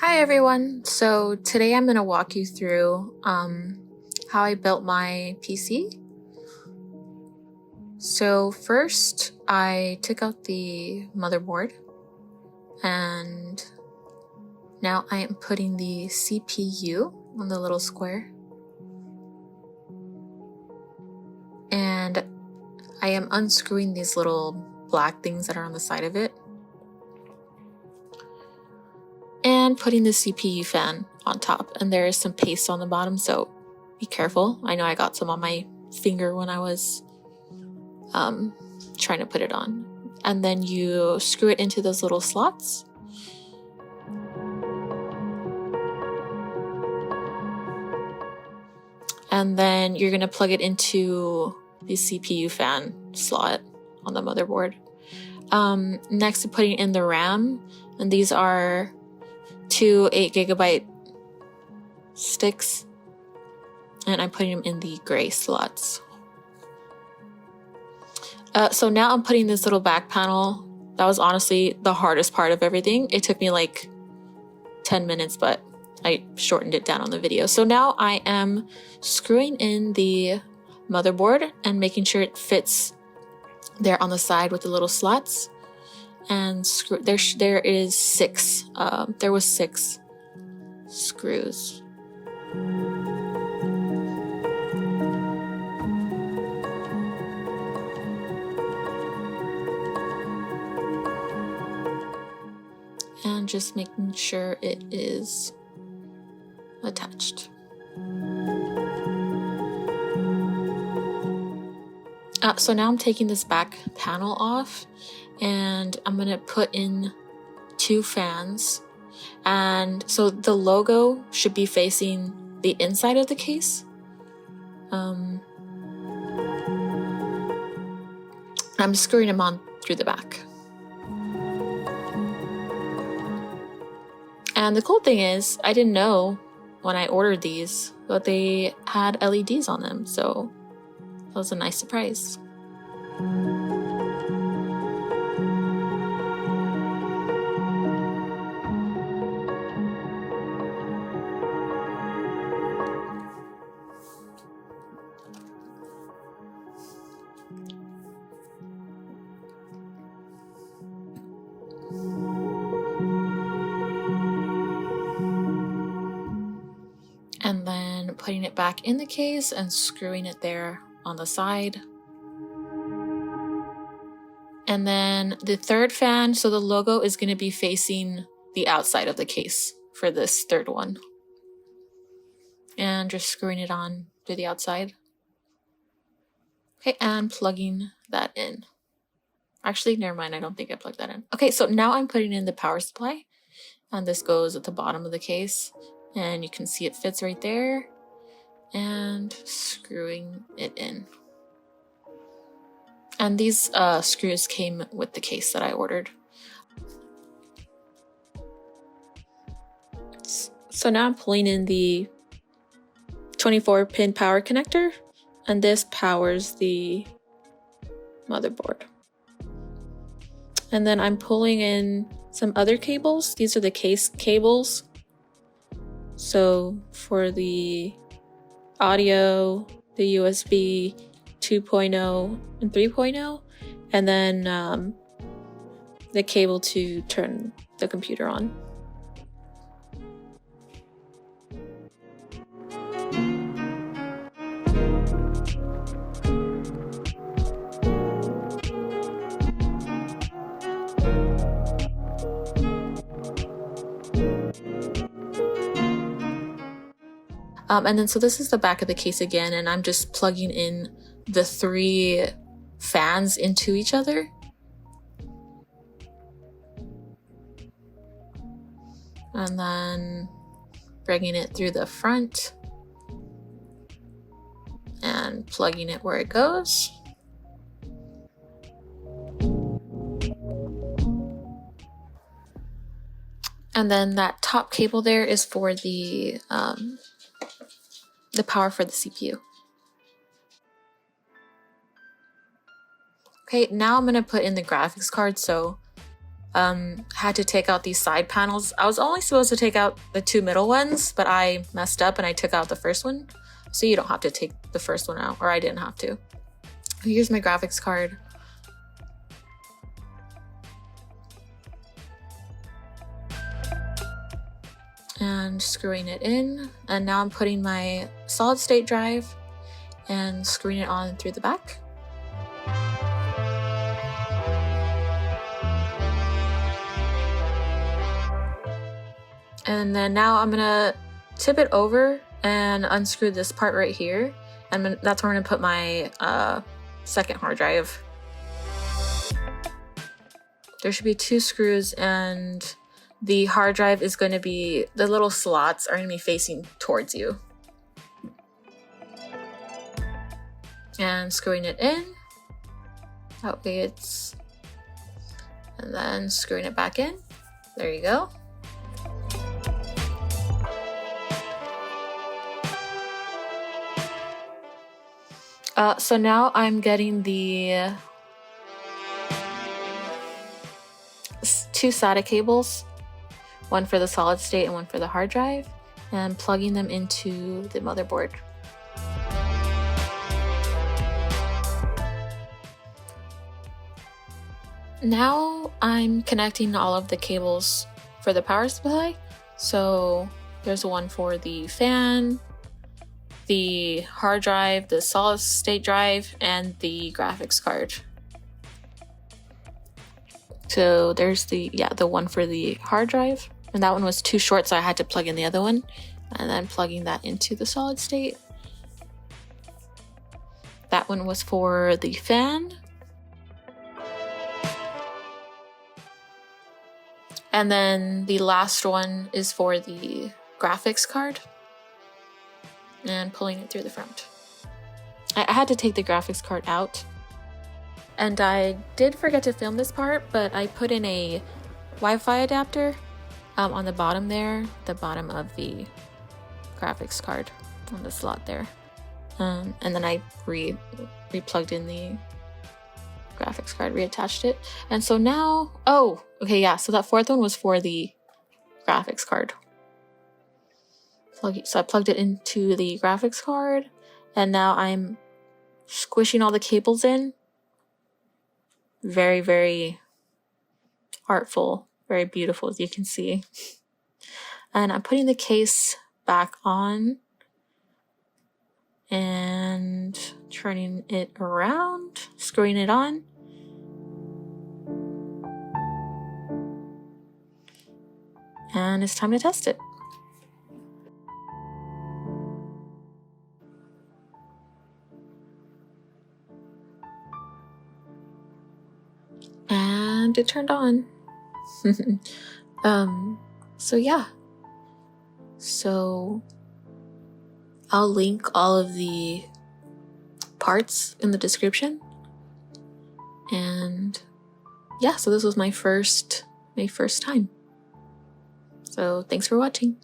Hi everyone! So today I'm going to walk you through how I built my PC. So first I took out the motherboard and now I am putting the CPU on the little square. And I am unscrewing these little black things that are on the side of it. And putting the CPU fan on top, and there is some paste on the bottom, so be careful. I know I got some on my finger when I was trying to put it on. And then you screw it into those little slots. And then you're going to plug it into the CPU fan slot on the motherboard. Next to putting in the RAM, and these are two 8GB sticks, and I'm putting them in the gray slots. So now I'm putting this little back panel. That was honestly the hardest part of everything. It took me like 10 minutes, but I shortened it down on the video. So now I am screwing in the motherboard and making sure it fits there on the side with the little slots. And there is six. There was 6 screws. And just making sure it is attached. So now I'm taking this back panel off, and I'm gonna put in 2 fans. And so the logo should be facing the inside of the case. I'm screwing them on through the back. And the cool thing is, I didn't know when I ordered these, but they had LEDs on them, so that was a nice surprise. And then putting it back in the case and screwing it there on the side. And then the third fan, so the logo is going to be facing the outside of the case for this third one. And just screwing it on to the outside. Okay, and plugging that in. Actually, never mind, I don't think I plugged that in. Okay, so now I'm putting in the power supply. And this goes at the bottom of the case. And you can see it fits right there. And screwing it in. And these screws came with the case that I ordered. So now I'm pulling in the 24-pin power connector, and this powers the motherboard. And then I'm pulling in some other cables. These are the case cables. So for the audio, the USB 2.0 and 3.0, and then the cable to turn the computer on. And then so this is the back of the case again, and I'm just plugging in the 3 fans into each other. And then bringing it through the front and plugging it where it goes. And then that top cable there is for the power for the CPU. Okay, now I'm going to put in the graphics card. So had to take out these side panels. I was only supposed to take out the 2 middle ones, but I messed up and I took out the first one. So you don't have to take the first one out, or I didn't have to. Here's my graphics card. And screwing it in. And now I'm putting my solid state drive and screwing it on through the back. And then now I'm gonna tip it over and unscrew this part right here. And that's where I'm gonna put my second hard drive. There should be 2 screws, and the hard drive is going to be, the little slots are going to be facing towards you. And screwing it in. That way it's, and then screwing it back in. There you go. So now I'm getting the 2 SATA cables, one for the solid state and one for the hard drive, and plugging them into the motherboard. Now I'm connecting all of the cables for the power supply. So there's one for the fan, the hard drive, the solid state drive, and the graphics card. So there's the one for the hard drive, and that one was too short, so I had to plug in the other one, and then plugging that into the solid state. That one was for the fan. And then the last one is for the graphics card, and pulling it through the front. I had to take the graphics card out. And I did forget to film this part, but I put in a Wi-Fi adapter on the bottom there, the bottom of the graphics card on the slot there. And then I re-plugged in the graphics card, reattached it. And so now, oh, okay, yeah, so that 4th one was for the graphics card. So I plugged it into the graphics card, and now I'm squishing all the cables in. Very, very artful, very beautiful, as you can see. And I'm putting the case back on and turning it around, screwing it on. And it's time to test it. And it turned on. So yeah. So I'll link all of the parts in the description. And yeah, so this was my first time. So thanks for watching.